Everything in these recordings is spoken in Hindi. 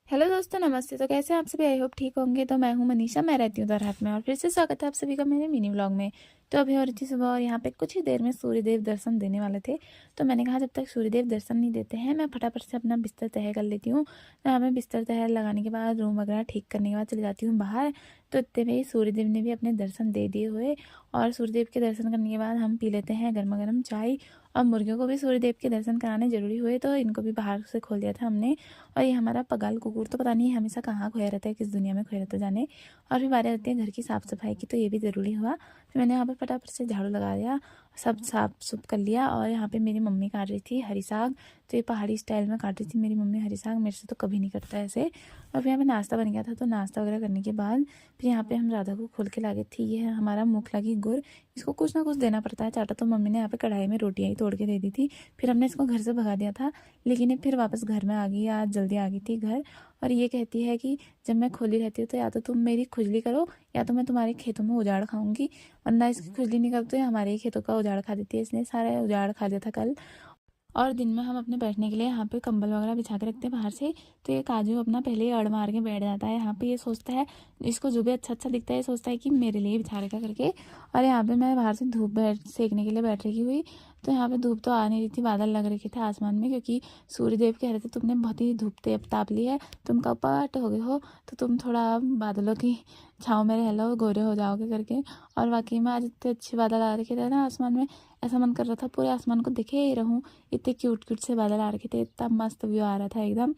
हेलो दोस्तों, नमस्ते। तो कैसे हैं आप सभी? आई होप ठीक होंगे। तो मैं हूं मनीषा, मैं रहती हूँ उत्तराखंड में और फिर से स्वागत है आप सभी का मेरे मिनी व्लॉग में। तो अभी हो रही थी सुबह और यहाँ पे कुछ ही देर में सूर्यदेव दर्शन देने वाले थे। तो मैंने कहा जब तक सूर्यदेव दर्शन नहीं देते हैं मैं फटाफट से अपना बिस्तर तय कर लेती हूँ। तो हमें बिस्तर तय लगाने के बाद रूम वगैरह ठीक करने के बाद चली जाती हूँ बाहर। तो इतने में ही सूर्यदेव ने भी अपने दर्शन दे दिए हुए और सूर्यदेव के दर्शन करने के बाद हम पी लेते हैं गर्मा गर्म चाय। और मुर्गियों को भी सूर्यदेव के दर्शन कराने जरूरी हुए तो इनको भी बाहर से खोल दिया था हमने। और ये हमारा पगाल कुकुर तो पता नहीं हमेशा कहाँ खोया रहता है, किस दुनिया में खोया रहता है जाने। और फिर बारी आती है घर की साफ़ सफाई की, तो ये भी ज़रूरी हुआ। फिर मैंने यहाँ पे फटाफट से झाड़ू लगा दिया, सब साफ सुफ कर लिया। और यहाँ पे मेरी मम्मी काट रही थी हरी साग। तो ये पहाड़ी स्टाइल में काट रही थी मेरी मम्मी हरी साग, मेरे से तो कभी नहीं करता ऐसे। और फिर यहाँ पे नाश्ता बन गया था, तो नाश्ता वगैरह करने के बाद फिर यहाँ पे हम राधा को खोल के लागे थी। ये है हमारा मूंगफला की गुड़, इसको कुछ ना कुछ देना पड़ता है चाटा। तो मम्मी ने यहाँ पे कढ़ाई में रोटियाँ ही तोड़ के दे दी थी। फिर हमने इसको घर से भगा दिया था, लेकिन ये फिर वापस घर में आ गई, आज जल्दी आ गई थी घर। और ये कहती है कि जब मैं खुली रहती हूँ तो या तो तुम मेरी खुजली करो या तो मैं तुम्हारे खेतों में उजाड़ खाऊंगी। वरना इसकी खुजली नहीं करते, हमारे ही खेतों का उजाड़ खा देती है, इसने सारा उजाड़ खा दिया था कल। और दिन में हम अपने बैठने के लिए यहाँ पे कंबल वगैरह बिछा के रखते हैं बाहर से। तो ये काजू अपना पहले ही अड़ मार के बैठ जाता है यहाँ पे। ये सोचता है, इसको जो भी अच्छा अच्छा दिखता है ये सोचता है कि मेरे लिए बिछा रखा करके। और यहाँ पे मैं बाहर से धूप बैठ सेकने के लिए बैठ रही हुई। तो यहाँ पे धूप तो आ नहीं रही थी, बादल लग रखे थे आसमान में, क्योंकि सूर्यदेव कह रहे थे तुमने बहुत ही धूप ताप ली है, तुम कपट हो गए हो, तो तुम थोड़ा बादलों की छाँव में रह लो, गोरे हो जाओगे करके। और वाकई में आज इतने अच्छे बादल आ रखे थे ना आसमान में, ऐसा मन कर रहा था पूरे आसमान को देखे ही रहूं। इतने क्यूट क्यूट से बादल आ रखे थे, इतना मस्त व्यू आ रहा था एकदम।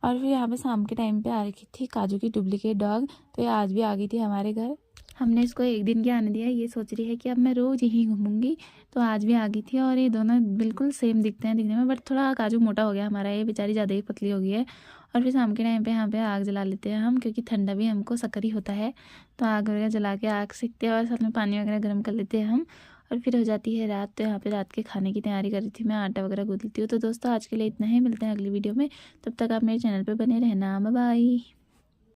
और फिर यहाँ पे शाम के टाइम पे आ रखी थी काजू की डुप्लीकेट डॉग। तो ये आज भी आ गई थी हमारे घर। हमने इसको एक दिन क्या आने दिया, ये सोच रही है कि अब मैं रोज यहीं घूमूंगी। तो आज भी आ गई थी और ये दोनों बिल्कुल सेम दिखते हैं दिखने में, बट थोड़ा काजू मोटा हो गया हमारा, ये बेचारी ज़्यादा ही पतली हो गई है। और फिर शाम के टाइम पे यहाँ पे आग जला लेते हैं हम, क्योंकि ठंडा भी हमको सकरी होता है। तो आग वगैरह जला के आग सेकते हैं और साथ में पानी वगैरह गर्म कर लेते हैं हम। और फिर हो जाती है रात। तो यहाँ पे रात के खाने की तैयारी कर रही थी मैं, आटा वगैरह गूंथ लेती हूँ। तो दोस्तों आज के लिए इतना ही, मिलते हैं अगली वीडियो में। तब तक आप मेरे चैनल पे बने रहना। Bye bye.